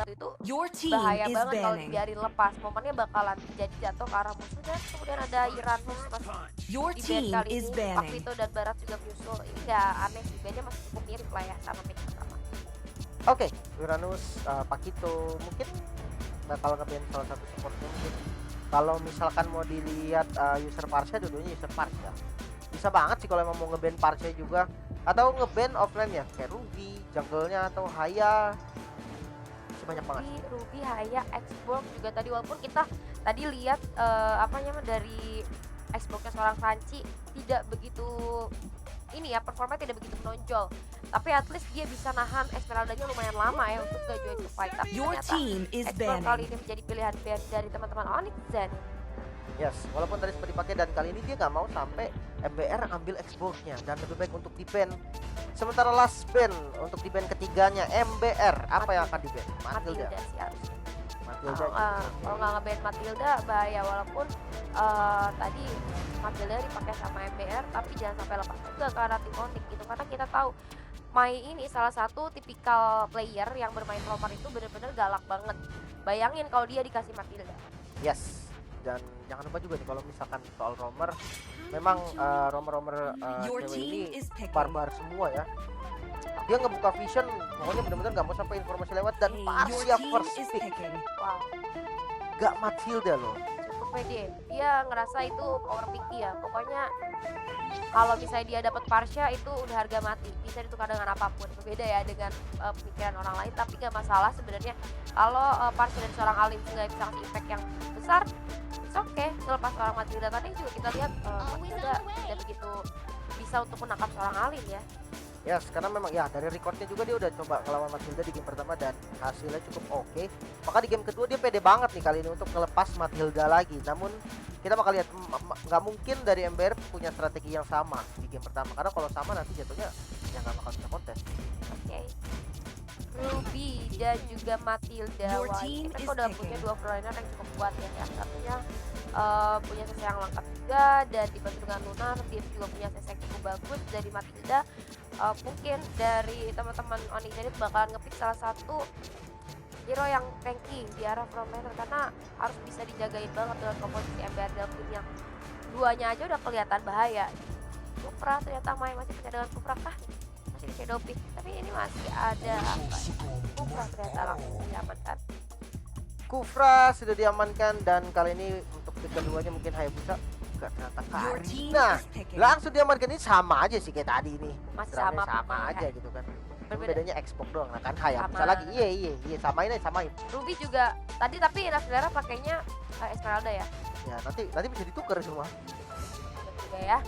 itu Your team bahaya is banget kalau banning. dibiarin lepas. Momennya bakalan jadi jatuh ke arah musuh dan kemudian ada Uranus masih Your di band team kali is ini. banning. Pakvito dan Barat juga menyusul. Ini nggak aneh sih, bandnya masih cukup mirip lah ya sama band pertama. Oke, Uranus, Pakito mungkin bakal nge-ban salah satu supportnya mungkin. Kalau misalkan mau dilihat user Parsha, dua-duanya user Parsha. Bisa banget sih kalau emang mau nge-ban Parsha juga. Atau nge-ban offline ya, kayak Ruby, jungle-nya atau Haya. Masih banyak banget. Ruby, Haya, Xbox juga tadi, walaupun kita tadi lihat apa namanya dari Xbox-nya seorang Franci tidak begitu ini ya, performanya tidak begitu menonjol, tapi at least dia bisa nahan Esmeralda-nya lumayan lama ya untuk gak join ke fight. Tapi Your ternyata team is Xbox kali banning. ini menjadi pilihan ban dari teman-teman Onyx Zen. Yes, walaupun tadi sempat dipakai dan kali ini dia nggak mau sampai MBR ambil Xbox-nya dan lebih baik untuk di-ban. Sementara last ban untuk di-ban ketiganya MBR, apa yang akan di-ban? Matilda. Matilda sih harusnya. Matilda. Kalau nggak nge-ban Matilda bahaya, walaupun tadi Matilda dipakai sama MBR, tapi jangan sampai lepas juga ke arah tim Onyx gitu, karena kita tahu Mai ini salah satu tipikal player yang bermain roamer itu bener-bener galak banget. Bayangin kalau dia dikasih Matilda. Yes. Dan jangan lupa juga nih kalau misalkan soal roamer, memang roamer-roamer Your cewek team ini is picking. barbar semua ya. Dia ngebuka vision, pokoknya bener-bener nggak mau sampai informasi lewat dan Hey, pas your siap team first is pick. picking. Wow, Gak Matilda loh. cukup pede. Dia ngerasa itu power pick dia. Pokoknya kalau misalnya dia dapat Parsha itu udah harga mati, bisa ditukar dengan apapun. Berbeda ya dengan pemikiran orang lain, tapi nggak masalah sebenarnya kalau Parsha dan seorang Alim nggak bisa kasih impact yang besar. It's okay, selepas seorang Matilda tadi juga kita lihat Matilda tidak begitu bisa untuk menangkap seorang Alim ya. Yes, karena memang ya dari recordnya juga dia udah coba ngelawan Matilda di game pertama dan hasilnya cukup oke. Maka di game kedua dia pede banget nih kali ini untuk ngelepas Matilda lagi. Namun kita bakal lihat nggak mungkin dari MBR punya strategi yang sama di game pertama, karena kalau sama nanti jatuhnya ya nggak bakal bisa kontes. Oke. Ruby dan juga Matilda. Your Wah, team ini is mereka udah picking. punya dua frontliner yang cukup kuat ya. Yang satunya punya CC yang lengkap juga dan dibantu dengan Lunar. Dia juga punya CC yang cukup bagus dari Matilda. Mungkin dari teman-teman Onyx ini bakalan ngepick salah satu hero yang tanky di arah frontliner, karena harus bisa dijagain banget dengan komposisi MBR Delphin yang duanya aja udah kelihatan bahaya. Kupra ternyata main masih percaya dengan Kupra kah? Masih di shadow pick, tapi ini masih ada apa ya? Kupra ternyata langsung diamankan. Kufra sudah diamankan dan kali ini untuk pick keduanya mungkin Hayabusa. Enggak, ternyata Your team Karina is picking. langsung diamankan. Ini sama aja sih kayak tadi ini. Masih Dramanya sama sama pokoknya. aja gitu kan. Cuma Berbeda. bedanya Xbox doang. Nah kan Hayabusa Sama. lagi. Iya samain aja samain. Ruby juga tadi, tapi Nasdara pakainya Esmeralda ya. Ya nanti bisa ditukar semua. Betul juga ya.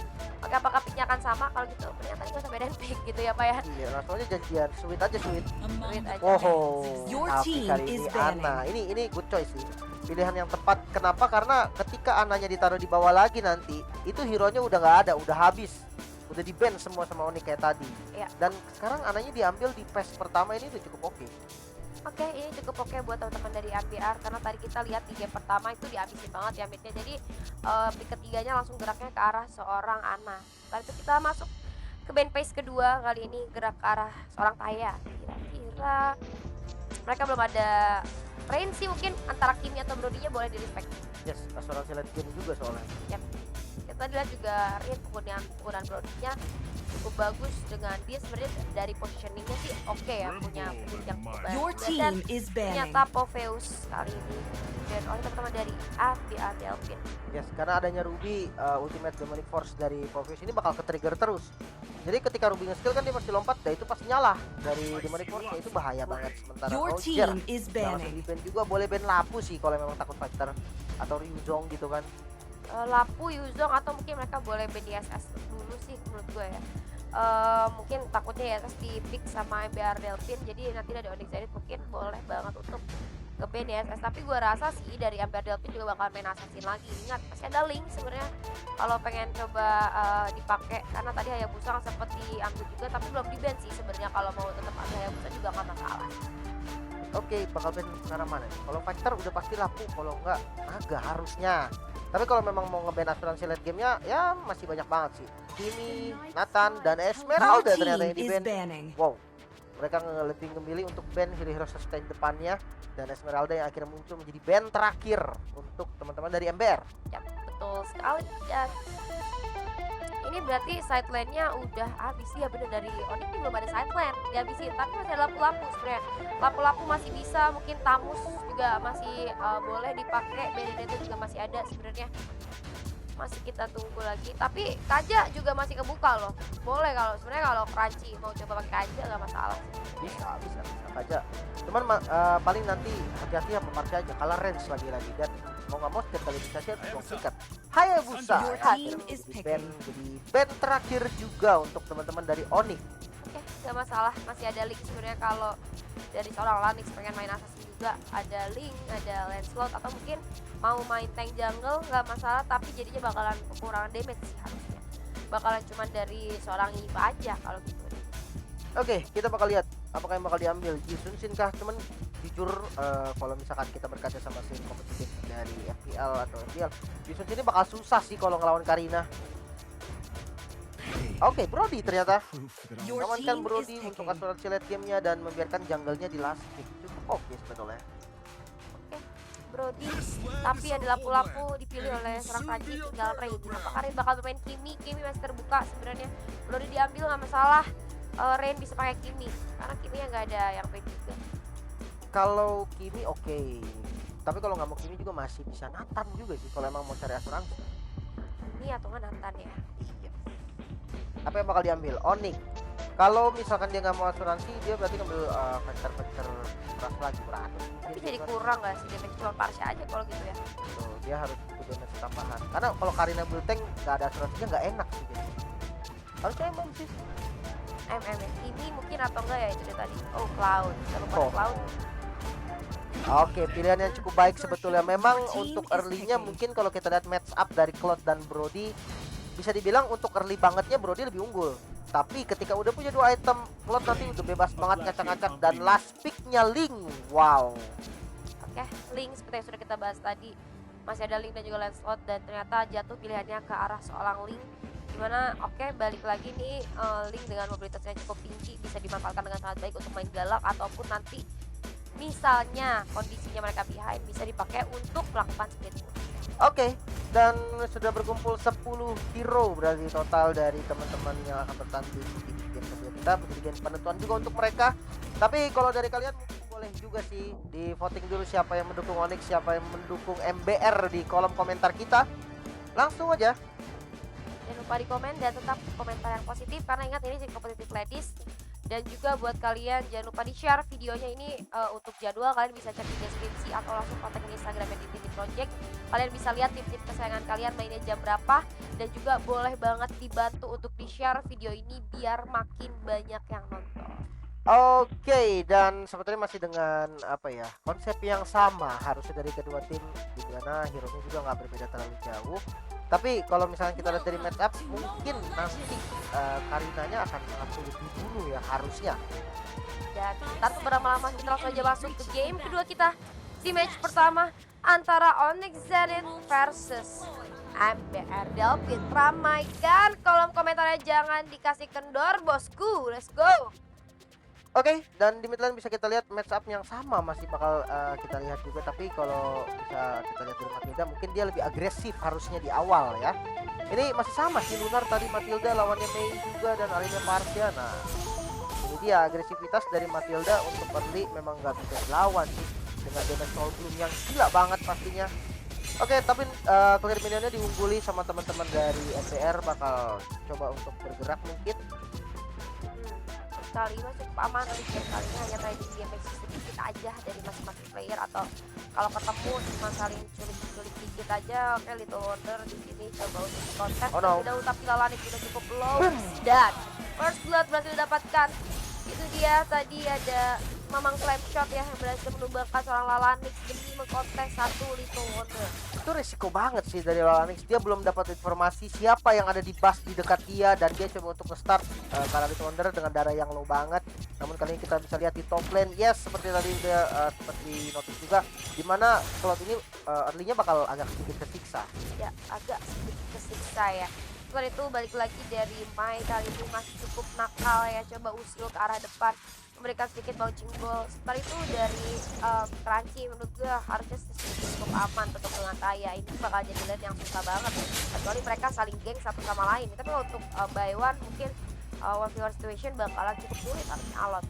Oke, apakah picknya akan sama? Kalau gitu ternyata nggak usah bedain pick gitu ya Pak ya. Iya, langsung aja janjian sweet aja sweet. Sweet aja. Oh, Your tapi team kali is ini banning. Ana. Ini good choice sih. Pilihan yang tepat. Kenapa? Karena ketika Ananya ditaruh di bawah lagi nanti, itu hero-nya udah nggak ada, udah habis. Udah di-ban semua sama Onyx kayak tadi. Iya. Dan sekarang Ananya diambil di phase pertama ini udah cukup oke. Oke, ini cukup oke buat teman-teman dari MBR, karena tadi kita lihat di game pertama itu dihabisin banget ya midnya. Jadi pick ketiganya langsung geraknya ke arah seorang Ana. Lalu itu kita masuk ke ban phase kedua, kali ini gerak ke arah seorang Taya. Kira-kira mereka belum ada Rain sih, mungkin antara Kimi atau Brody-nya boleh di-respect. Yes, asuransi late game juga soalnya. Kita lihat juga Rain penggunaan Brody-nya cukup bagus, dengan dia sebenarnya dari positioningnya sih oke ya, punya build yang cukup Your bagus. Dan team is banning. ternyata Poveus kali ini dan oleh teman-teman dari ABA Delphin. Yes, karena adanya Ruby Ultimate Demonic Force dari Povius ini bakal ke-trigger terus. Jadi ketika Ruby nge-skill kan dia pasti lompat, dan itu pasti nyala dari Demonic Force, itu bahaya banget. Sementara Your Roger team is yang langsung banning. di-ban juga, boleh ban Lapu sih kalau memang takut fighter atau Ryuzong gitu kan. Lapu, Yuzong, atau mungkin mereka boleh ban ISS dulu sih menurut gue ya. Mungkin takutnya ISS di pick sama MBR Delphin, jadi nanti dari Onyx Zenith mungkin boleh banget untuk ke ban ISS. Tapi gue rasa sih dari MBR Delphin juga bakal main assassin lagi. Ingat masih ada link sebenarnya kalau pengen coba dipakai, karena tadi Hayabusa kan sempat diambil juga tapi belum di ban sih sebenarnya. Kalau mau tetap ambil Hayabusa juga nggak masalah. Oke, bakal ban sekarang mana? Kalau fighter udah pasti Lapu, kalau enggak agak harusnya. Tapi kalau memang mau nge-ban asuransi late game-nya, ya masih banyak banget sih. Kimi, Nathan, dan Your Esmeralda ternyata yang team is di-ban. banning. Wow, Mereka lebih memilih untuk ban hero-hero sustain depannya, dan Esmeralda yang akhirnya muncul menjadi ban terakhir untuk teman-teman dari MBR. Ya, betul sekali. Dan ini berarti side lane-nya udah habis ya, bener, dari Onyx ini belum ada side lane dihabisin, tapi masih ada lapu-lapu sebenarnya. Lapu-lapu masih bisa, mungkin Tamus juga masih boleh dipakai, Benedetta juga masih ada sebenarnya. Masih kita tunggu lagi, tapi Kaja juga masih kebuka loh. Boleh kalau sebenarnya kalau Crunchy mau coba pakai Kaja nggak masalah. Bisa aja. Cuman paling nanti hati-hati ya memakai aja kalah range lagi dan mau nggak mau setiap kali dikasih harus buang tiket. Hayabusa Your ya, team is jadi band terakhir juga untuk teman-teman dari Onyx. Oke, nggak masalah, masih ada link sebenarnya kalau dari seorang Lanix pengen main assassin juga, ada link, ada Lancelot, atau mungkin mau main tank jungle nggak masalah, tapi jadinya bakalan kekurangan damage sih harusnya. Bakalan cuman dari seorang Eve aja kalau gitu. Oke, kita bakal lihat apakah yang bakal diambil Jisun Shin kah. Cuman jujur kalau misalkan kita berkaca sama scene kompetitif dari FPL atau FPL, Jisun Shin ini bakal susah sih kalau ngelawan Karina. Oke, Brody ternyata Your mengamankan team Brody is untuk picking. asuransi late gamenya dan membiarkan jungle-nya di last pick. Cukup oke sebetulnya. Brody, tapi ada lapu-lapu dipilih oleh seorang Crunchy, tinggal Rain. Apakah Rain bakal bermain Kimi? Kimi masih terbuka sebenarnya. Brody diambil nggak masalah. Rain bisa pakai Kimi karena Kimi nya nggak ada yang pain juga. Kalau Kimi oke. Tapi kalau nggak mau Kimi juga masih bisa Nathan juga sih kalau emang mau cari asuransi. Kimi atau nggak Nathan ya? Iya. Apa yang bakal diambil? Onyx. Kalau misalkan dia nggak mau asuransi, dia berarti ngambil factor keras lagi berarti. Tapi jadi kurang nggak sih damage, cuma Parsha aja kalau gitu ya? Tuh, dia harus butuh damage tambahan. Karena kalau Karina build tank nggak ada asuransinya nggak enak sih jadi. Harusnya emang sih. Ya. Kimi mungkin atau enggak ya itu dia tadi. Oh, Cloud. Kita lupa Oh. Cloud. Oke, pilihan yang cukup baik sebetulnya. Memang untuk early-nya mungkin kalau kita lihat match up dari Cloud dan Brody, bisa dibilang untuk early bangetnya Brody lebih unggul. Tapi ketika udah punya 2 item, Cloud nanti udah bebas banget ngacak-ngacak, dan last pick-nya Ling. Wow. Oke, Link seperti yang sudah kita bahas tadi, masih ada Link dan juga Lancelot, dan ternyata jatuh pilihannya ke arah seorang Link. Dimana oke, balik lagi nih, Link dengan mobilitasnya cukup tinggi bisa dimanfaatkan dengan sangat baik untuk main galak, ataupun nanti misalnya kondisinya mereka behind bisa dipakai untuk melakukan split push. Oke, dan sudah berkumpul 10 hero berarti total dari teman-teman yang akan bertanding di game kedua kita, menjadi game penentuan juga untuk mereka. Tapi kalau dari kalian mungkin boleh juga sih di voting dulu siapa yang mendukung Onyx, siapa yang mendukung MBR di kolom komentar kita. Langsung aja. Jangan lupa di komen dan tetap komentar yang positif, karena ingat ini jadi kompetitif ladies. Dan juga buat kalian jangan lupa di share videonya ini untuk jadwal, kalian bisa cek di deskripsi atau langsung kontak di Instagramnya di Tini Project. Kalian bisa lihat tim-tim kesayangan kalian mainnya jam berapa, dan juga boleh banget dibantu untuk di share video ini biar makin banyak yang nonton. Oke, dan sebetulnya masih dengan apa ya, konsep yang sama harusnya dari kedua tim, di mana hero-nya juga nggak berbeda terlalu jauh. Tapi kalau misalnya kita lihat dari match up, mungkin nanti Karinanya akan sangat sulit dibunuh ya harusnya. Dan tanpa berlama-lama kita langsung aja masuk ke game kedua kita, di match pertama antara Onyx Zenith versus MBR Delphin. Ramaikan kolom komentarnya, jangan dikasih kendor bosku, let's go. Oke, dan di mid lane bisa kita lihat match up yang sama masih bakal kita lihat juga. Tapi kalau bisa kita lihat dari Matilda, mungkin dia lebih agresif harusnya di awal ya. Ini masih sama sih, Lunar tadi Matilda lawannya Mei juga, dan Alina Parsia. Nah, ini dia agresivitas dari Matilda untuk early memang nggak bisa dilawan sih, dengan damage Soul Bloom yang gila banget pastinya. Oke, tapi clear minionnya diungguli sama teman-teman dari MBR, bakal coba untuk bergerak mungkin. Kali ini cukup aman, tapi game kali ini hanya trading damage sedikit aja dari masing-masing player, atau kalau ketemu cuma saling culik-culik dikit aja. Oke, Little Wonder di sini coba untuk konten. Oh no. Udah, tapi Lalani sudah cukup low, dan first blood berhasil didapatkan. Itu dia tadi ada Mamang Slap Shot ya, yang berhasil menumbangkan seorang Lalanix demi mengkontes satu Little Wonder. Itu resiko banget sih dari Lalanix. Dia belum dapat informasi siapa yang ada di bus di dekat dia, dan dia coba untuk nge-start karena Little Wonder dengan darah yang low banget. Namun kali ini kita bisa lihat di top lane, yes, seperti tadi udah seperti notice juga, dimana Cloud ini early-nya bakal agak sedikit kesiksa. Ya, agak sedikit kesiksa ya. Setelah itu balik lagi dari Mai, kali ini masih cukup nakal ya, coba usul ke arah depan, memberikan sedikit bouncing ball. Sementara itu dari Crunchy menurut gue harusnya cukup aman untuk dengan Taya. Ini bakal jadi lane yang susah banget, kecuali mereka saling geng satu sama lain. Tapi untuk by one mungkin one v one situation bakalan cukup sulit harusnya Alot.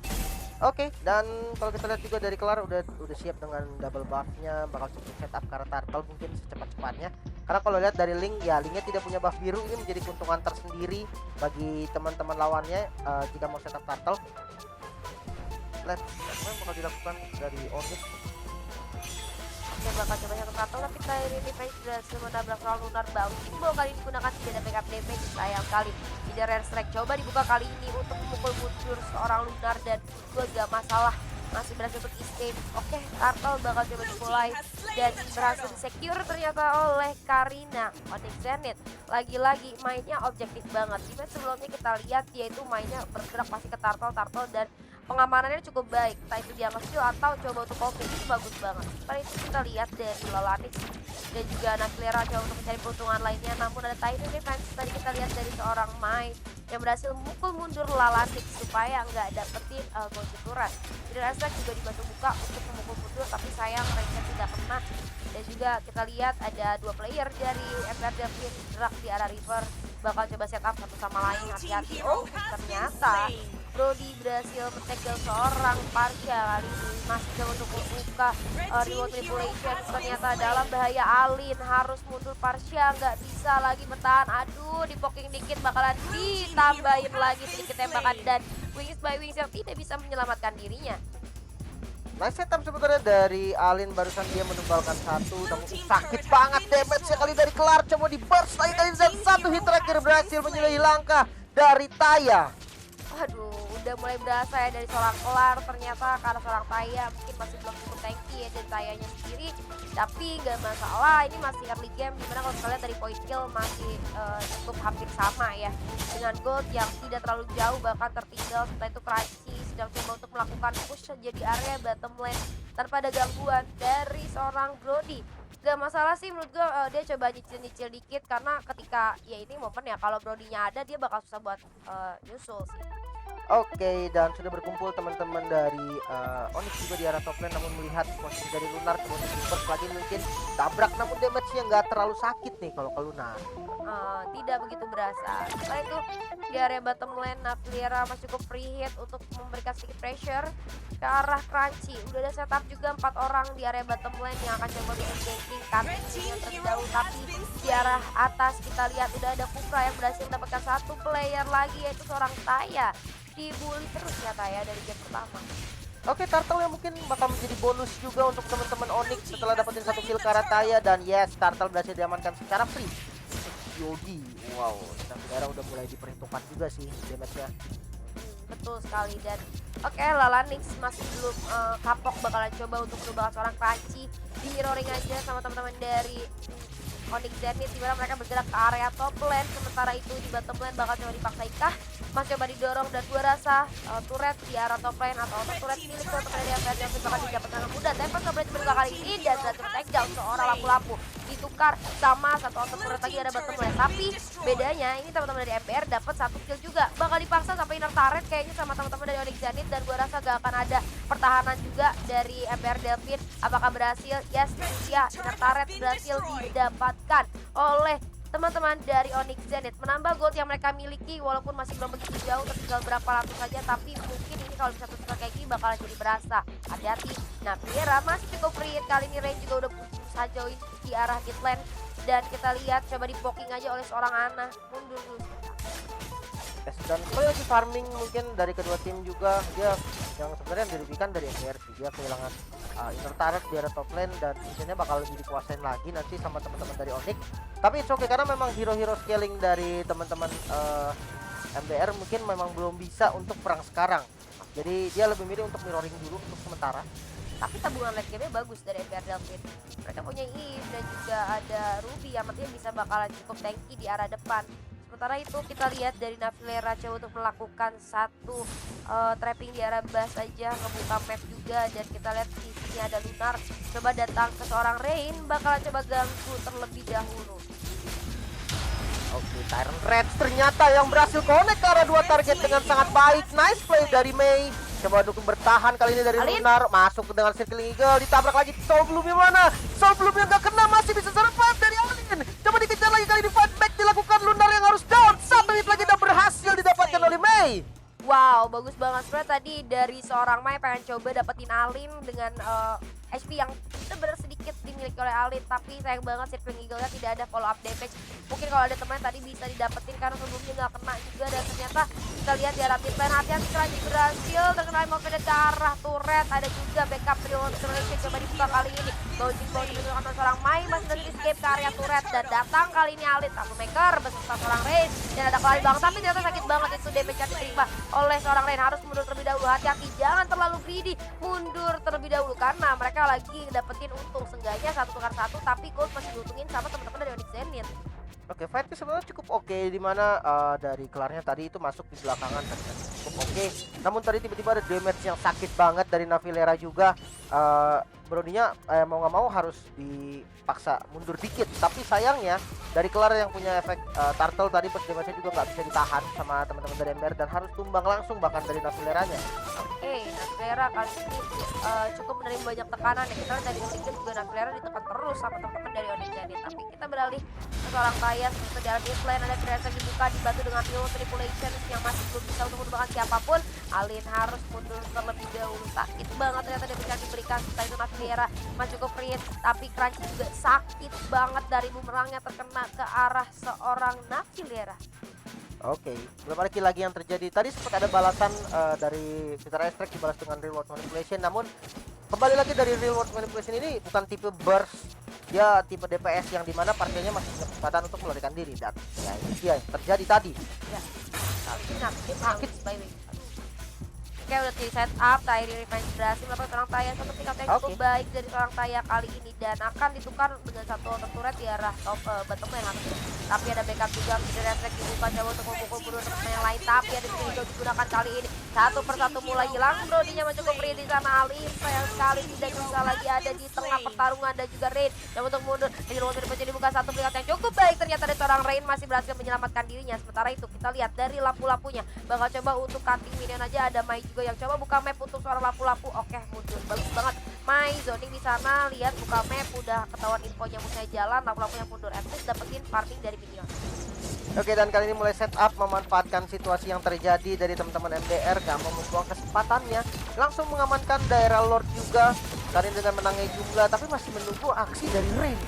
Oke, dan kalau kita lihat juga dari Kelar udah siap dengan double buffnya, bakal cukup setup karena Turtle mungkin secepat-cepatnya. Karena kalau lihat dari Link, ya Linknya tidak punya buff biru, ini menjadi keuntungan tersendiri bagi teman-teman lawannya jika mau setup Turtle. Lihat apa yang bakal dilakukan dari Onyx. Oke, bakal coba satu Turtle, tapi Tyrion Defense berhasil menabrak seorang Lunar Bouncing Ball. Kali ini digunakan tidak ada backup damage, sayang sekali. Tidak rare strike, coba dibuka kali ini untuk memukul mundur seorang Lunar dan gue gak masalah, masih berhasil untuk escape. Oke, Turtle bakal coba dimulai dan berhasil di-secure ternyata oleh Karina. Onyx Zenith lagi-lagi mainnya objektif banget. Di match sebelumnya kita lihat yaitu mainnya bergerak pasti ke Turtle dan pengamanannya cukup baik, entah itu dia nge-steal atau coba untuk coping, itu bagus banget. Seperti itu kita lihat dari Lalanix dan juga Naklera coba untuk mencari keuntungan lainnya, namun ada Titan Defense tadi kita lihat dari seorang Mai yang berhasil memukul mundur Lalanix supaya nggak dapetin Goji Turret. Jadi Resek juga dibantu buka untuk memukul mundur, tapi sayang range tidak kena. Dan juga kita lihat ada dua player dari MPR Delphine gerak di arah river, bakal coba setup satu sama lain, hati-hati. Oh, ternyata Brody berhasil mentegel seorang Parsha kali ini, masih coba untuk membuka remote manipulation. Ternyata dalam bahaya, Alin harus mundur, Parsha nggak bisa lagi bertahan. Aduh, di poking dikit bakalan ditambahin lagi sedikit tembakan dan Wings by Wings yang tidak bisa menyelamatkan dirinya. Nice setup sebenarnya dari Alin, barusan dia menumbalkan satu, namun sakit banget damage-nya kali dari Kelar. Coba di burst lagi kali dan satu hit terakhir berhasil menyudahi langkah dari Taya. Aduh, udah mulai berasa ya dari seorang Kelar. Ternyata karena seorang Taya mungkin masih belum cukup tanky ya, dan Tayanya sendiri, tapi nggak masalah, ini masih early game, dimana kalau kita lihat dari point kill masih cukup hampir sama ya dengan Gold yang tidak terlalu jauh, bahkan tertinggal. Setelah itu Crunchy sedang coba untuk melakukan push jadi area bottom lane tanpa ada gangguan dari seorang Brody. Gak masalah sih menurut gue, dia coba nyicil-nyicil dikit karena ketika ya ini momen ya, kalau Brody-nya ada dia bakal susah buat nyusul sih. Oke, dan sudah berkumpul teman-teman dari Onyx juga di arah top lane, namun melihat posisi dari Lunar kemudian burst lagi mungkin tabrak, namun damage-nya nggak terlalu sakit nih kalau ke Lunar. Tidak begitu berasa. Setelah itu di area bottom lane, Naklera masih cukup free hit untuk memberikan sedikit pressure ke arah Crunchy. Udah ada setup juga 4 orang di area bottom lane yang akan coba di engaging kartunya terlebih dahulu, tapi di arah atas kita lihat udah ada Kufra yang berhasil mendapatkan satu player lagi, yaitu seorang Taya. Dibully terus ya Taya dari game pertama. Oke, Turtle yang mungkin bakal menjadi bonus juga untuk teman-teman Onyx setelah dapetin satu kill ke arah Taya, dan yes, Turtle berhasil diamankan secara free. Yogi, wow, dan daerah udah mulai diperhitungkan juga sih damage-nya. Betul sekali. Dan oke, Lalanix masih belum kapok, bakalan coba untuk merubah seorang Crunchy di mirroring aja sama teman-teman dari Onyx Zenith, dimana mereka bergerak ke area top lane. Sementara itu di bottom lane bakal coba dipaksa Ikah, masih coba didorong, dan gua rasa turret di arah top lane atau turret milik untuk dari MPR Delphine bakal didapatkan dengan mudah. Tempat coba diberikan kali ini dan berhasil take down seorang lampu-lampu, ditukar sama satu auto turret lagi ada bottom lane. Tapi bedanya ini teman-teman dari MPR dapat satu kill juga, bakal dipaksa sampai inner turret kayaknya sama teman-teman dari Onyx Zenith, dan gua rasa gak akan ada pertahanan juga dari MPR Delphine. Apakah berhasil? Yes, ya, inner turret berhasil didapatkan oleh teman-teman dari Onyx Zenith, menambah gold yang mereka miliki walaupun masih belum begitu jauh, tertinggal berapa ratus saja, tapi mungkin ini kalau bisa tukar kayak gini bakalan jadi berasa. Hati-hati. Nah, Piera masih cukup free hit, kali ini range juga udah berusaha join di arah mid lane, dan kita lihat coba di poking aja oleh seorang Ana. Mundur dulu. Yes, dan kembali lagi farming mungkin dari kedua tim juga, dia yang sebenarnya dirugikan dari MPR sih, dia kehilangan inner turret di area top lane, dan mungkinnya bakal lebih dikuasain lagi nanti sama teman-teman dari Onyx. Tapi it's okay karena memang hero-hero scaling dari teman-teman MBR mungkin memang belum bisa untuk perang sekarang. Jadi dia lebih milih untuk mirroring dulu untuk sementara. Tapi tabungan late game-nya bagus dari MPR Delphine. Mereka punya Eve dan juga ada Ruby yang nantinya bisa bakalan cukup tanky di arah depan. Sementara itu kita lihat dari Navilera coba untuk melakukan satu trapping di arah bas saja, ngebuka map juga, dan kita lihat di sini ada Lunar coba datang ke seorang Rain, bakalan coba ganggu terlebih dahulu. Oke, Tyrant Reds ternyata yang berhasil connect ke arah dua target dengan sangat baik. Nice play dari Mei. coba untuk bertahan kali ini dari Alin. Lunar, masuk dengan Circling Eagle, ditabrak lagi. Soul Bloom-nya mana? Soul Bloom-nya nggak kena, masih bisa survive dari Alin. Coba dikejar lagi kali ini, fight back dilakukan. Lunar yang harus down, 1 hit lagi dan berhasil didapatkan oleh Mei. Wow, bagus banget sebenarnya tadi dari seorang Mai pengen coba dapetin Alin dengan HP yang benar sedikit dimiliki oleh Alin, tapi sayang banget Circling Eagle-nya tidak ada follow up damage. Mungkin kalau ada teman tadi bisa didapetin karena sebelumnya nggak kena juga, dan ternyata kita lihat di arah mid lane hati-hati Crunchy berhasil terkena Movement ke arah turret. Ada juga backup Reload Generation coba dibuka kali ini. Bouncing dilakukan oleh seorang Mai, masih berhasil escape ke area turret dan datang kali ini Alin Troublemaker beserta seorang Rain, dan ada kali bang tapi ternyata sakit banget itu damage yang diterima oleh seorang Rain. Harus mundur terlebih dahulu, hati-hati jangan terlalu greedy, mundur terlebih dahulu karena mereka lagi dapetin untung seenggaknya 1-1, tapi Gold masih diuntungin sama teman-teman dari Onyx Zenith. Oke, fight sebenarnya cukup oke, dimana dari kelarnya tadi itu masuk di belakangan tadi cukup oke. Namun tadi tiba-tiba ada damage yang sakit banget dari Navilera juga. Brodinya mau nggak mau harus dipaksa mundur dikit. Tapi sayangnya dari kelar yang punya efek turtle tadi pas damage-nya juga nggak bisa ditahan sama teman-teman dari Ember dan harus tumbang langsung bahkan dari Navileranya. Oke, Navilera kali ini cukup menerima banyak tekanan ya. Kita lihat dari Onyx juga Navilera ditekan terus sama teman-teman dari Onyx Zenith. Tapi kita beralih ke seorang Tyas di dalam mid lane, ada Tracer dibuka dibantu dengan Real Manipulation yang masih belum bisa untuk menumbangkan siapapun. Alin harus mundur terlebih dahulu, sakit banget ternyata dia bisa diberikan. Setelah itu Navilera masih cukup free, tapi Crunchy juga sakit banget dari bumerangnya terkena ke arah seorang Navilera. Oke, belum ada kill lagi yang terjadi. Tadi sempat ada balasan dari Peter Extract dibalas dengan Real World Manipulation, namun kembali lagi dari Real World Manipulation ini bukan tipe burst, dia tipe DPS yang dimana partainya masih punya kesempatan untuk melarikan diri, dan ya ini dia yang terjadi tadi. Ya, kali ini sakit by way. Oke, udah di set up, Tyri Revenge berhasil melakukan seorang Taya, satu pick up yang cukup baik dari seorang Taya kali ini, dan akan ditukar dengan satu turret di arah top bottom lane harusnya. Tapi ada backup juga, dari refleks dibuka coba untuk memukul mundur teman yang lain, tapi ada juga digunakan kali ini. Satu persatu mulai hilang, Brodinya cukup free di sana. Alin sayang sekali tidak bisa lagi ada di tengah pertarungan, dan juga Rain yang untuk mundur. Di luar dari dibuka satu pick up yang cukup baik, ternyata dari seorang Rain masih berhasil menyelamatkan dirinya. Sementara itu kita lihat dari lampu-lampunya, bakal coba untuk cutting minion aja, ada Mai juga yang coba buka map untuk suara lampu-lampu. Oke, mundur bagus banget Mai zoning di sana, lihat buka map udah ketahuan infonya musuhnya jalan, lampu-lampunya mundur, at least dapetin farming dari minion. Oke, dan kali ini mulai setup memanfaatkan situasi yang terjadi dari teman-teman MDR, gak mau membuang kesempatannya, langsung mengamankan daerah Lord juga. Kali ini dengan menangnya jumlah, tapi masih menunggu aksi dari Rain.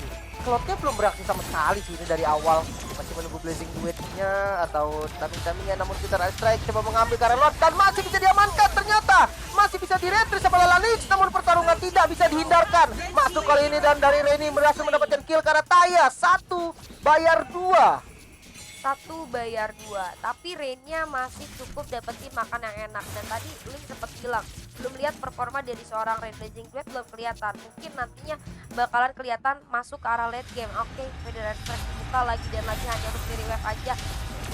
Slotnya belum beraksi sama sekali sih ini dari awal, masih menunggu Blazing Duet-nya atau timing-timingnya. Namun Peter Strike coba mengambil karena Lord dan masih bisa diamankan, ternyata masih bisa diretreat sama Lalanix, namun pertarungan tidak bisa dihindarkan. Masuk kali ini dan dari Rain berhasil mendapatkan kill karena Taya 1 bayar 2. 1 bayar 2, tapi Rain-nya masih cukup dapetin makan yang enak. Dan tadi Link sempat bilang belum lihat performa dari seorang Rain, Blazing Duet belum kelihatan, mungkin nantinya bakalan kelihatan masuk ke arah late game. Oke, Federal Express dibuka lagi dan lagi hanya untuk diri wave aja,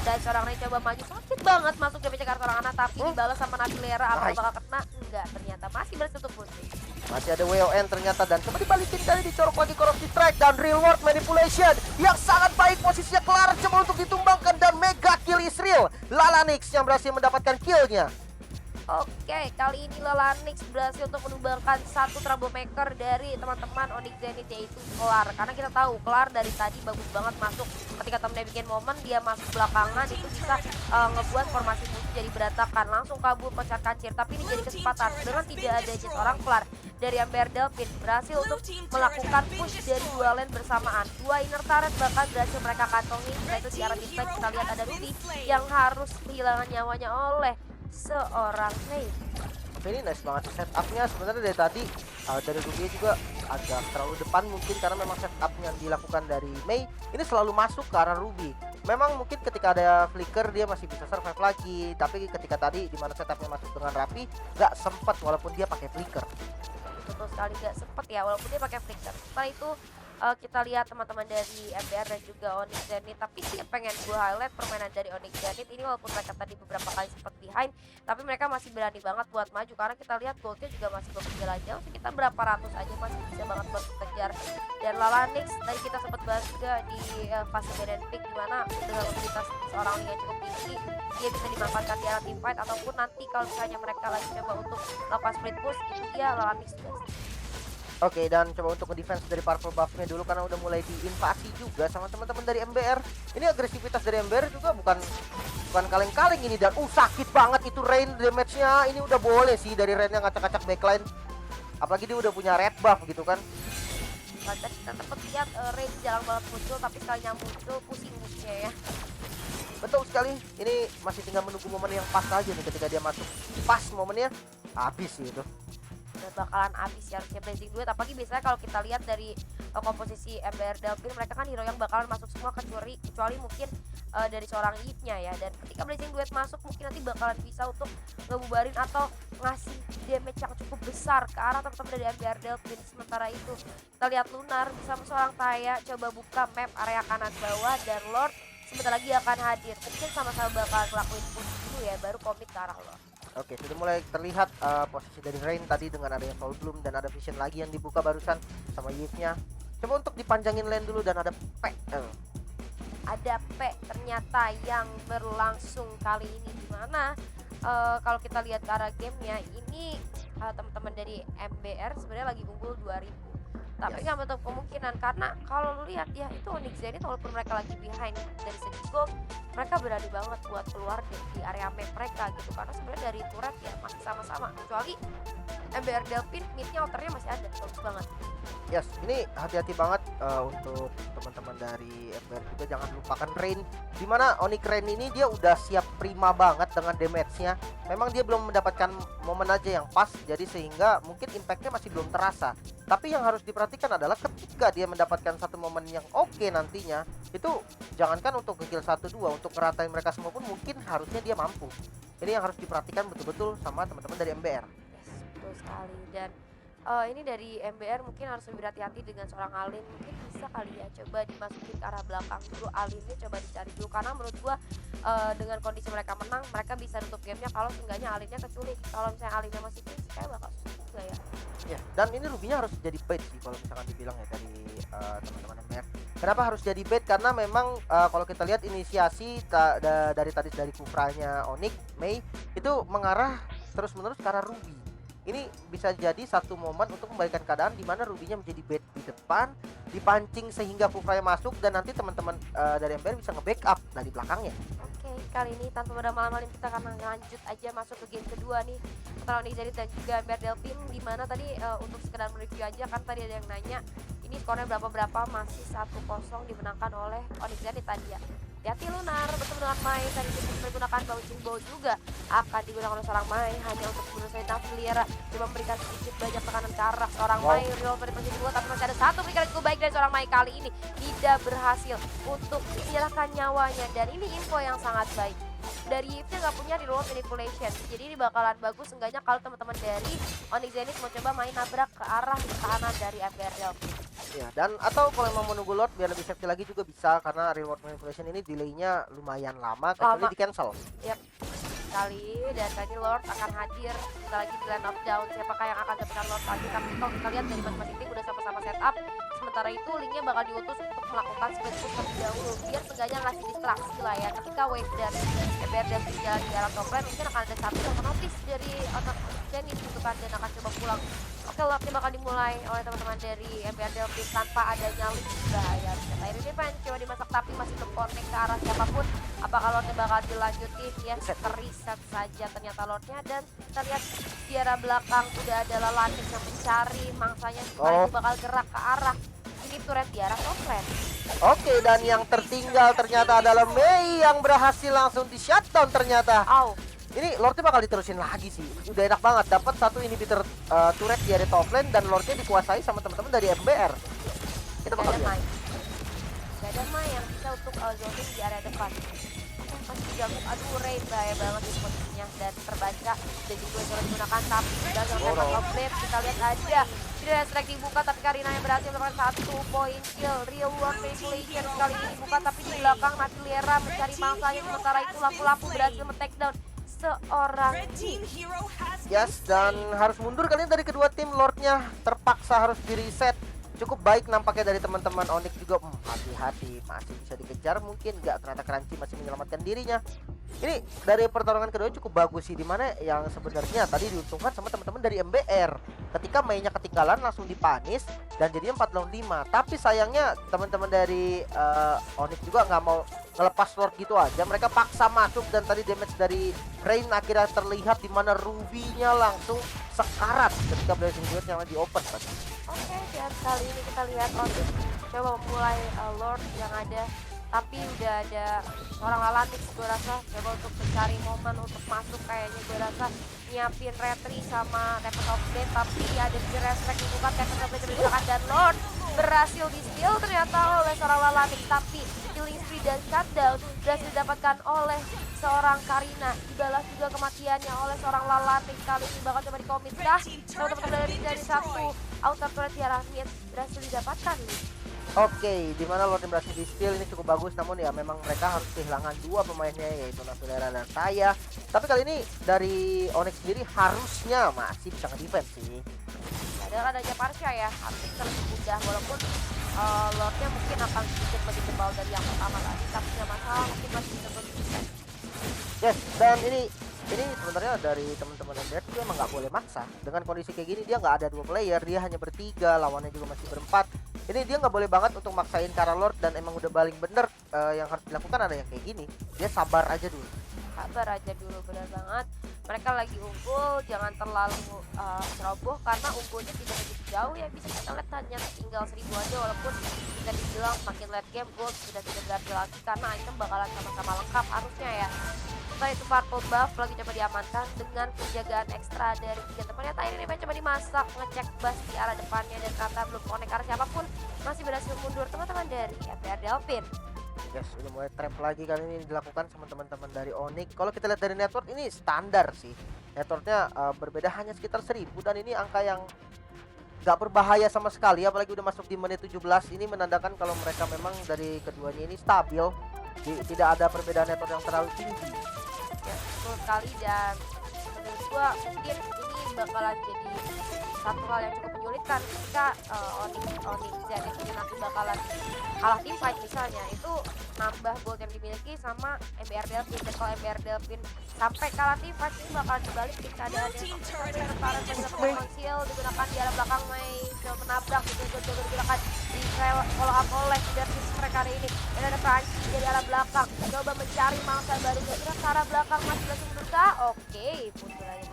dan seorang Rain coba maju, sakit banget masuk ke mencegah seorang anak, tapi dibalas sama Navilera. Apa bakal kena? Enggak, ternyata masih bertutup putih. Masih ada WON ternyata, dan coba dibalikin kali, dicorok lagi Corruptive Strike dan Real World Manipulation yang sangat baik posisinya. Kelar coba untuk ditumbangkan dan mega kill Israel. Lalanix yang berhasil mendapatkan killnya. Oke, kali ini Lalanix berhasil untuk menumbangkan satu troublemaker dari teman-teman Onyx Zenith, yaitu Kelar. Karena kita tahu Kelar dari tadi bagus banget masuk, ketika temennya bikin momen dia masuk belakangan itu bisa ngebuat formasi musuh jadi berantakan, langsung kabur pecat kancir. Tapi ini jadi kesempatan dengan tidak ada seorang Kelar dari Amber Delphine berhasil untuk melakukan push dari dua lane bersamaan. Dua inner turret bahkan berhasil mereka kantongi. Setelah itu di arah mid-lane kita lihat ada Ruby yang harus kehilangan nyawanya oleh seorang Rain. Ini nice banget setupnya sebenarnya dari tadi. Dari Ruby juga agak terlalu depan mungkin karena memang setup yang dilakukan dari Mei ini selalu masuk ke arah Ruby. Memang mungkin ketika ada flicker dia masih bisa survive lagi, tapi ketika tadi dimana setupnya masuk dengan rapi gak sempat walaupun dia pakai flicker. Betul sekali, gak sempet ya walaupun dia pakai flicker. Setelah itu kita lihat teman-teman dari MBR dan juga Onyx Zenith. Tapi sih pengen gue highlight permainan dari Onyx Zenith ini, walaupun mereka tadi beberapa kali sempat behind, tapi mereka masih berani banget buat maju karena kita lihat goldnya juga masih berjalan jauh, sekitar berapa ratus aja masih bisa banget buat kejar. Dan Lalanix tadi kita sempat bahas juga di fase Beden Pick, dimana dengan mobilitas seorang yang cukup tinggi dia bisa dimanfaatkan di arah teamfight, ataupun nanti kalau misalnya mereka lagi coba untuk melakukan split push itu dia Lalanix juga sih. Oke, dan coba untuk ngedefense dari purple buff-nya dulu karena udah mulai diinvasi juga sama teman-teman dari MBR. Ini agresivitas dari MBR juga bukan kaleng-kaleng ini, dan sakit banget itu rain damage-nya. Ini udah boleh sih dari rain yang ngacak-ngacak backline. Apalagi dia udah punya red buff gitu kan. Tadi kita sempat lihat rain jarang banget muncul, tapi sekalinya muncul pusing musuhnya ya. Betul sekali. Ini masih tinggal menunggu momen yang pas aja nih, ketika dia masuk. Pas momennya habis sih itu. Udah bakalan habis ya harusnya Blazing Duet, apalagi biasanya kalau kita lihat dari komposisi MBR Delphine, mereka kan hero yang bakalan masuk semua kecuali mungkin dari seorang Yip-nya ya. Dan ketika Blazing Duet masuk, mungkin nanti bakalan bisa untuk ngebubarin atau ngasih damage yang cukup besar ke arah teman-teman dari MBR Delphine. Sementara itu kita lihat Lunar bersama seorang Taya coba buka map area kanan bawah, dan Lord sebentar lagi akan hadir. Mungkin sama-sama bakal ngelakuin push dulu ya, baru komit ke arah Lord. Oke, sudah mulai terlihat posisi dari Rain tadi dengan adanya Soul Bloom, dan ada vision lagi yang dibuka barusan sama Yip-nya. Coba untuk dipanjangin lane dulu, dan ada P. Ada P ternyata yang berlangsung kali ini, dimana kalau kita lihat ke arah gamenya ini teman-teman dari MBR sebenarnya lagi unggul 2000. Tapi nggak menutup kemungkinan, karena kalau lu lihat ya itu Onyx Zenith walaupun mereka lagi behind dari segi gold, mereka berani banget buat keluar di area map mereka gitu, karena sebenarnya dari turret ya masih sama-sama, kecuali MBR Delphine midnya outernya masih ada, bagus banget. Yes, ini hati-hati banget untuk teman-teman dari MBR juga, jangan lupakan Rain. Dimana Onyx Rain ini dia udah siap prima banget dengan damage-nya. Memang dia belum mendapatkan momen aja yang pas, jadi sehingga mungkin impact-nya masih belum terasa. Tapi yang harus diperhatikan adalah ketika dia mendapatkan satu momen yang oke nantinya, itu jangankan untuk kill 1-2, untuk ngeratain mereka semua pun mungkin harusnya dia mampu. Ini yang harus diperhatikan betul-betul sama teman-teman dari MBR. Yes, betul sekali. Dan ini dari MBR mungkin harus lebih hati-hati dengan seorang Alin. Mungkin bisa kali ya coba dimasukin ke arah belakang dulu, Alinnya coba dicari dulu, karena menurut gua dengan kondisi mereka menang, mereka bisa nutup gamenya kalau seenggaknya Alinnya keculik. Kalau misalnya Alinnya masih kecil, kayak bakal susah juga ya. Ya, dan ini Rubinya harus jadi bait sih kalau misalkan dibilang ya dari teman-teman MBR. Kenapa harus jadi bait? Karena memang kalau kita lihat inisiasi dari Kufranya Onyx Mei itu mengarah terus-menerus ke arah Ruby. Ini bisa jadi satu momen untuk membalikan keadaan di mana Rubinya menjadi bait di depan, dipancing sehingga Kufranya masuk, dan nanti teman-teman dari MBR bisa nge-backup dari belakangnya. Oke, kali ini tanpa berlama-lama kita akan lanjut aja masuk ke game kedua nih antara Onyx Zenith dan juga MBR Delphine, di mana tadi untuk sekedar mereview aja kan, tadi ada yang nanya ini skornya berapa, masih 1-0 dimenangkan oleh Onyx Zenith tadi ya. Hati-hati Lunar bertemu dengan Mai, tadi kita menggunakan bouncing bow juga akan digunakan oleh seorang Mai hanya untuk menyelesaikan Nafilier, cuma memberikan sedikit banyak tekanan ke arah seorang Mai. Real pada posisi 2, tapi masih ada satu pikiran cukup baik dari seorang Mai, kali ini tidak berhasil untuk menyalahkan nyawanya, dan ini info yang sangat baik dari Yip-nya, nggak punya reload manipulation, jadi ini bakalan bagus enggaknya kalau teman-teman dari Onyx Zenith mau coba main nabrak ke arah kanan dari MBR Delphine. Ya, dan atau kalau emang mau menunggu Lord biar lebih safety lagi juga bisa, karena reward manipulation ini delaynya lumayan lama kecuali di cancel. Yap, sekali. Dan tadi Lord akan hadir kita lagi di line of down, siapakah yang akan dapatkan Lord lagi. Tapi kalau kita lihat dari masing-masing tim udah sama-sama setup, sementara itu Linknya bakal diutus untuk melakukan split push terlebih dahulu biar seenggaknya ngasih distraksi lah ya. Ketika wave dari MBR dan jalan di arah top lane, mungkin akan ada satu yang menotis dari otak Zenith gitu kan, dan akan coba pulang. Oke, Lordnya bakal dimulai oleh teman-teman dari MBR Delphine tanpa adanya Link, bahaya. Akhirnya defense coba dimasak tapi masih terkonek ke arah siapapun. Apakah Lordnya bakal dilanjutin ya, reset saja ternyata Lordnya. Dan kita lihat di arah belakang udah ada Lalanix yang mencari mangsanya, itu bakal gerak ke arah ini turret di arah top lane. Oke, dan yang tertinggal ternyata adalah Mei yang berhasil langsung di shutdown ternyata. Ini Lordnya bakal diterusin lagi sih. Udah enak banget dapat satu inhibitor turret di area top lane, dan Lordnya dikuasai sama teman-teman dari MBR. Kita bakal lihat. Gak ada Mai yang bisa untuk zoning di area depan. Masih diganggu, aduh Rain bahaya banget di posisinya dan terbaca. Dan juga coba digunakan tapi sudah sampai top lane. Kita lihat ada Tidak strike dibuka tapi Karina yang berhasil mendapatkan 1 poin kill. Real world manipulation kali ini dibuka tapi di belakang Natiliera mencari mangsanya, sementara itu lapu-lapu berhasil men-takedown seorang Team hero has Yes, dan harus mundur kali ini dari kedua tim. Lordnya terpaksa harus di reset. Cukup baik nampaknya dari teman-teman Onyx juga. Hati-hati, masih bisa dikejar mungkin nggak, ternyata Crunchy masih menyelamatkan dirinya. Ini dari pertarungan kedua cukup bagus sih, dimana yang sebenarnya tadi diuntungkan sama teman-teman dari MBR ketika mainnya ketinggalan langsung dipanis dan jadinya 4 lawan 5. Tapi sayangnya teman-teman dari Onyx juga nggak mau ngelepas Lord gitu aja, mereka paksa masuk dan tadi damage dari Rain akhirnya terlihat di mana Ruby-nya langsung sekarat ketika Blazing Duet yang di open tadi. Oke, dan kali ini kita lihat Onyx coba memulai Lord yang ada, tapi udah ada orang Lalanix gue rasa coba untuk mencari momen untuk masuk, kayaknya gue rasa nyiapin retri sama Tempest of Blade, tapi ada di respect dibuka, Tempest of Blade diberikan dan Lord berhasil di steal ternyata oleh seorang Lalanix, tapi killing spree dan shutdown berhasil didapatkan oleh seorang Karina, dibalas juga kematiannya oleh seorang Lalanix. Kali ini bakal coba dikomit dah teman-teman dari satu outer turret Tiara berhasil didapatkan nih. Oke, dimana Lord yang berhasil di steal ini cukup bagus, namun ya memang mereka harus kehilangan 2 pemainnya yaitu Natiliera dan saya. Tapi kali ini dari Onyx sendiri harusnya masih bisa nge-defense sih. Padahal adanya Parsha ya, harusnya bisa lebih mudah walaupun Lordnya mungkin akan sedikit lebih tebal dari yang pertama tadi, tapi nggak masalah, mungkin masih bisa lebih defense. Yes, dan ini sebenarnya dari teman-teman MBR juga emang nggak boleh maksa. Dengan kondisi kayak gini dia nggak ada 2 player, dia hanya bertiga, lawannya juga masih berempat. Ini dia nggak boleh banget untuk maksain cara Lord dan emang udah paling bener yang harus dilakukan ada yang kayak gini. Dia sabar aja dulu. Sabar aja dulu, benar banget. Mereka lagi unggul, jangan terlalu ceroboh karena unggulnya tidak begitu jauh ya. Bisa kita lihat hanya tinggal 1000 aja, walaupun kita dibilang makin late game gold sudah tidak berarti lagi karena item bakalan sama-sama lengkap harusnya ya. Setelah itu purple buff lagi coba diamankan dengan penjagaan ekstra dari 3 temannya. Tadi ini coba dimasak, ngecek bus di arah depannya dan kata belum connect arah siapapun, masih berhasil mundur teman-teman dari FPR Delphin. Yes, udah mulai trap lagi kali ini dilakukan sama teman-teman dari Onyx. Kalau kita lihat dari network ini standar sih. Networknya berbeda hanya sekitar 1000 dan ini angka yang gak berbahaya sama sekali, apalagi udah masuk di menit 17. Ini menandakan kalau mereka memang dari keduanya ini stabil. Tidak ada perbedaan network yang terlalu tinggi. Ya, betul sekali, dan menurut gua mungkin ini bakalan jadi satu hal yang cukup menyulitkan ketika Onyx jadi ini nanti bakalan kalah tim fight misalnya, itu nambah gold yang dimiliki sama MBR Delphin. Dan kalau MBR Delphin sampai kalah tim fight ini bakalan dibalik di keadaannya sampai terparah dan konsil digunakan di arah belakang Mei coba menabrak gitu digunakan di follow up oleh Dervis mereka hari ini. Dan ada Crunchy dari arah belakang coba mencari mangsa baru, kira ke arah belakang masih langsung berusaha. Oke, mundur aja.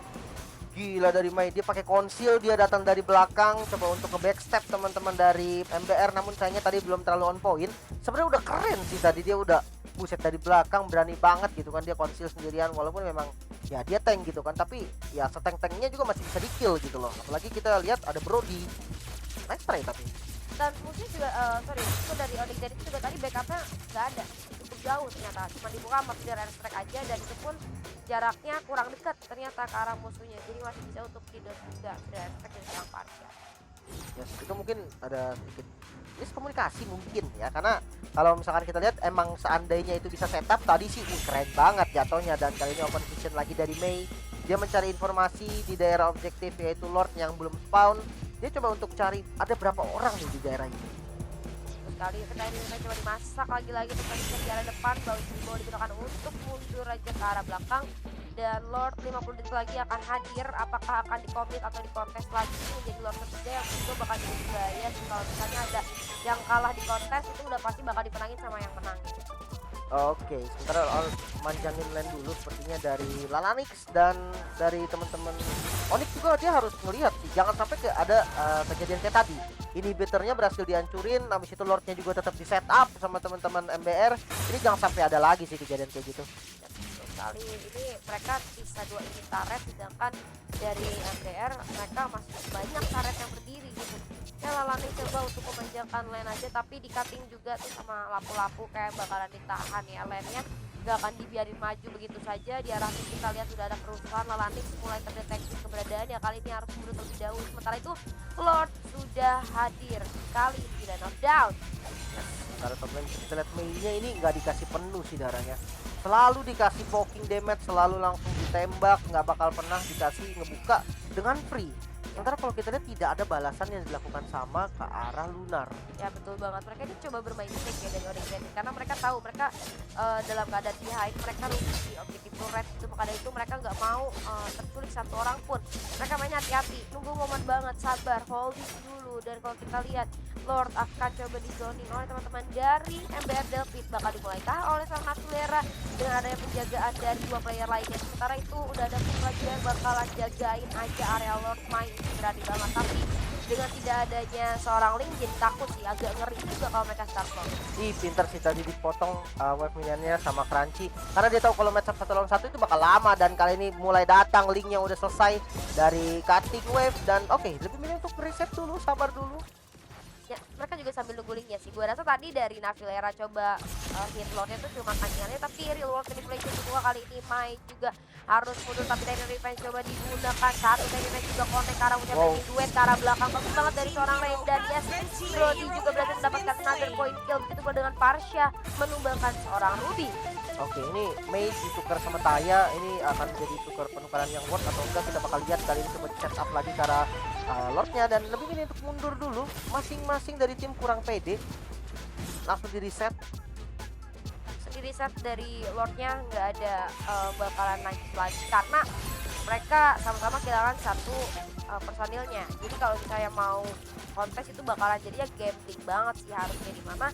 Gila dari Mei, dia pakai konsil, dia datang dari belakang coba untuk ke backstep teman-teman dari MBR, namun sayangnya tadi belum terlalu on point. Sebenarnya udah keren sih tadi, dia udah buset dari belakang berani banget gitu kan, dia konsil sendirian walaupun memang ya dia tank gitu kan, tapi ya seteng-tengnya juga masih bisa di kill gitu loh. Apalagi kita lihat ada Brody. Nice try tapi. Dan musuhnya juga itu dari Onyx jadi juga tadi backupnya nggak ada, cukup jauh ternyata, cuma dibuka sama dari airstrike aja, dan itu pun jaraknya kurang dekat ternyata ke arah musuhnya, jadi masih bisa untuk tidak juga dari airstrike dan serang Parsha. Yes, itu mungkin ada sedikit miskomunikasi mungkin ya, karena kalau misalkan kita lihat emang seandainya itu bisa setup tadi sih keren banget jatuhnya. Dan kali ini open vision lagi dari Mei, dia mencari informasi di daerah objektif yaitu Lord yang belum spawn. Dia coba untuk cari ada berapa orang nih di daerah ini. Terus kali ini mereka coba dimasak lagi-lagi untuk di arah depan, bawa digunakan untuk mundur aja ke arah belakang. Dan Lord 50 detik lagi akan hadir, apakah akan dikomit atau dikontes lagi menjadi Lord ketiga yang itu bakal jadi bahaya. Kalau misalnya ada yang kalah di kontes itu udah pasti bakal dipenangin sama yang menang. Oke, sementara harus manjangin lane dulu sepertinya dari Lalanix dan dari teman-teman Onyx juga dia harus ngelihat sih, jangan sampai ada kejadian kayak tadi. Inhibitornya berhasil dihancurin, habis itu Lordnya juga tetap di setup sama teman-teman MBR. Ini jangan sampai ada lagi sih kejadian kayak gitu. Kali ini mereka bisa 2 ini turret, sedangkan dari MBR mereka masih banyak turret yang berdiri gitu. Ya Lalani coba untuk memanjakan lane aja, tapi di cutting juga tuh sama lapu-lapu kayak bakalan ditahan ya lane-nya. nggak akan dibiarin maju begitu saja. Di arah mid kita lihat sudah ada kerusuhan, Lalanix mulai terdeteksi keberadaan ya, kali ini harus mundur terlebih dahulu. Sementara itu Lord sudah hadir kali ini dan knockdown. Karena top lane kita lihat Mei-nya ini nggak dikasih penuh sih darahnya, selalu dikasih poking damage, selalu langsung ditembak, nggak bakal pernah dikasih ngebuka dengan free. Sementara kalau kita lihat tidak ada balasan yang dilakukan sama ke arah Lunar. Ya betul banget, mereka ini coba bermain safe ya dari Onyx Zenith, karena mereka tahu mereka dalam keadaan behind, mereka rugi di objektif red itu, maka dari itu mereka nggak mau terculik satu orang pun. Mereka mainnya hati-hati, nunggu momen banget, sabar, holding dulu. Dan kalau kita lihat Lord akan coba di zoning oleh teman-teman dari MBR Delpit, bakal dimulaikah oleh sang Navilera dengan adanya penjagaan dari dua player lainnya. Sementara itu udah ada tim lagi yang bakalan jagain aja area Lord main, berani banget. Tapi dengan tidak adanya seorang Link jadi takut sih, agak ngeri juga kalau mereka start Lord. Ih, pinter sih tadi dipotong wave minionnya sama Crunchy, karena dia tahu kalau matchup 1 lawan 1 itu bakal lama, dan kali ini mulai datang Link yang udah selesai dari cutting wave. Dan oke, lebih milih untuk reset dulu, sabar dulu. Ya, mereka juga sambil nunggu linknya sih. Gue rasa tadi dari Navilera coba hit Lordnya tuh cuma kanyannya, tapi real world manipulation kedua kali ini Mai juga harus mundur, tapi Dino Revenge coba digunakan. Satu Dino Revenge juga connect ke arah punya duet ke arah belakang, bagus banget dari seorang Rain. Dan yes, Brody juga berhasil mendapatkan another point kill, begitu pula dengan Parsha menumbangkan seorang Ruby. Oke, ini Mei ditukar sama Taya, ini akan jadi penukaran yang worth atau enggak, kita bakal lihat. Kali ini coba set up lagi ke arah Lordnya, dan lebih milih untuk mundur dulu. Masing-masing dari tim kurang pede, langsung di reset. Di reset dari Lordnya nggak ada bakalan naik lagi, karena mereka sama-sama kehilangan satu personilnya. Jadi kalau misalnya mau kontes itu bakalan jadinya gambling banget sih harusnya, dimana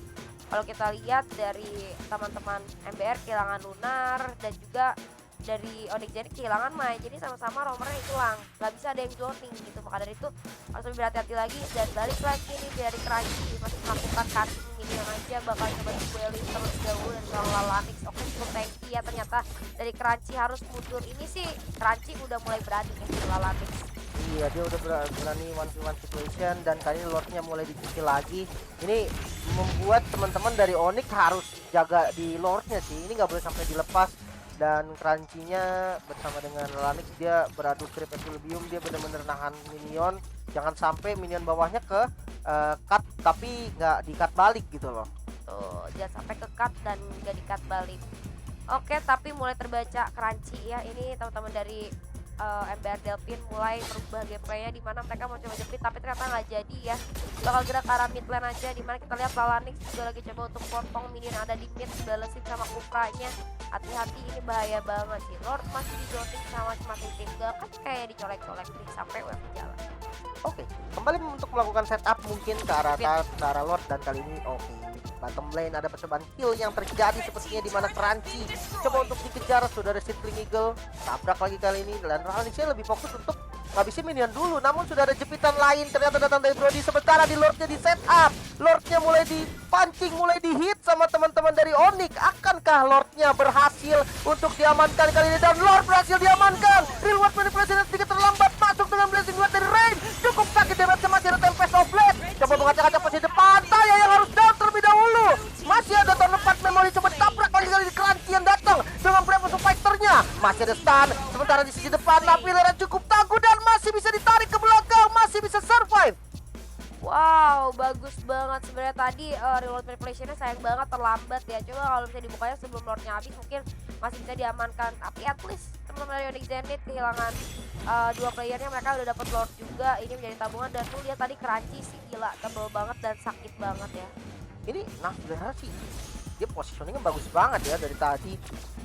kalau kita lihat dari teman-teman MBR kehilangan Lunar dan juga dari Onyx Zenith kehilangan Mai, jadi sama-sama romernya hilang, nggak bisa ada yang zoning gitu. Maka dari itu harus lebih berhati-hati lagi. Dan balik lagi nih dari Crunchy masih melakukan cutting ini yang aja, bakal coba duelin terus dahulu dari seorang Lalanix. Oke, cukup tanky ya ternyata dari Crunchy, harus mundur. Ini sih Crunchy udah mulai berani nih di Lalanix. Iya, dia udah berani 1v1 situation, dan kali ini Lordnya mulai dicuci lagi. Ini membuat teman-teman dari Onyx harus jaga di Lordnya sih, ini nggak boleh sampai dilepas. Dan Crunchy-nya bersama dengan Lalanix dia beradu creep Equilibrium, dia benar-benar nahan minion, jangan sampai minion bawahnya ke cut tapi nggak di cut balik gitu loh. Tuh, jangan sampai ke cut dan nggak di cut balik. Oke, tapi mulai terbaca Crunchy ya, ini teman-teman dari MBR Delphin mulai merubah gameplaynya, dimana mereka mau coba jepit tapi ternyata nggak jadi ya, bakal gerak ke arah mid lane aja, dimana kita lihat Lalanix juga lagi coba untuk potong minion yang ada di mid, balesin sama Kufranya. Hati-hati, ini bahaya banget sih. Lord masih di zoning sama masing tim, gak kan kayak dicolek-colek nih sampai wave jalan. Oke, kembali untuk melakukan setup mungkin ke arah Lord, dan kali ini bottom lane ada percobaan kill yang terjadi sepertinya, di mana Crunchy coba untuk dikejar, sudah ada Seedling Eagle, tabrak lagi kali ini, dan Lalanixnya lebih fokus untuk ngabisin minion dulu. Namun sudah ada jepitan lain ternyata datang dari Brody, sementara di Lordnya di setup, Lordnya mulai dipancing, mulai dihit sama teman-teman dari Onyx. Akankah Lordnya berhasil untuk diamankan kali ini, dan Lord berhasil diamankan. Real world manipulation sedikit terlambat, masuk dengan blessing duet dari Rain, cukup sakit, damage masih ada Tempest of Blade, coba mengacak-acak posisi depan, Taya yang harus down terlebih dahulu. Masih ada turn 4 memory, coba tabrak lagi kali di Crunchy yang datang dengan Brave Fighter-nya. Masih ada stun, sementara di sisi depan Navilera cukup tangguh dan masih bisa ditarik ke belakang, masih bisa survive. Wow, bagus banget sebenarnya tadi reload manipulation-nya, sayang banget terlambat ya. Coba kalau bisa dibukanya sebelum Lordnya habis mungkin masih bisa diamankan, tapi at least teman-teman dari Onyx Zenith kehilangan dua playernya, mereka udah dapat Lord juga, ini menjadi tabungan. Dan tuh lihat tadi Crunchy sih gila, tebel banget dan sakit banget ya. Ini Navilera sih, dia positioningnya bagus banget ya dari tadi,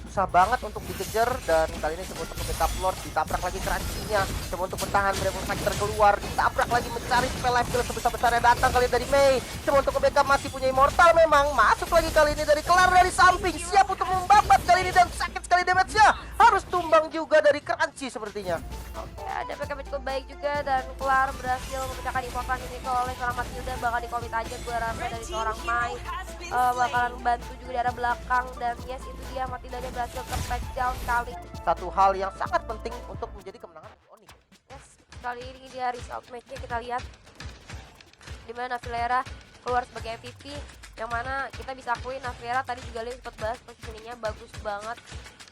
susah banget untuk dikejar, dan kali ini coba untuk backup Lord, ditabrak lagi Crunchy-nya, coba untuk bertahan, Brave Fighter keluar, ditabrak lagi, mencari spell life kill sebesar-besarnya datang kali dari Mei, coba untuk backup, masih punya Immortal memang, masuk lagi kali ini dari Kelar dari samping, siap untuk membabat kali ini, dan sakit sekali damage-nya, harus tumbang juga dari Crunchy sepertinya. Oke, ada backup cukup baik juga, dan Kelar berhasil memecahkan Immortal ini oleh seorang Matilda, bakal di-commit aja gue rasa dari seorang Mai. Bakalan bantu juga di arah belakang, dan yes itu dia, Matildanya berhasil ke takedown kali. Satu hal yang sangat penting untuk menjadi kemenangan Onyx. Yes, kali ini dia result match-nya kita lihat dimana Navilera keluar sebagai MVP yang mana kita bisa akuin Navera tadi juga Leo sempat bahas posisinya bagus banget.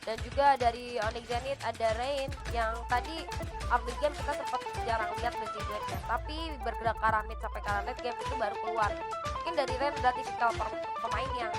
Dan juga dari Onyx Zenith ada Rain yang tadi early game kita sempat jarang lihat basic build-nya, tapi bergerak ke arah mid sampai ke arah late game itu baru keluar. Mungkin dari Rain udah tipikal pemain yang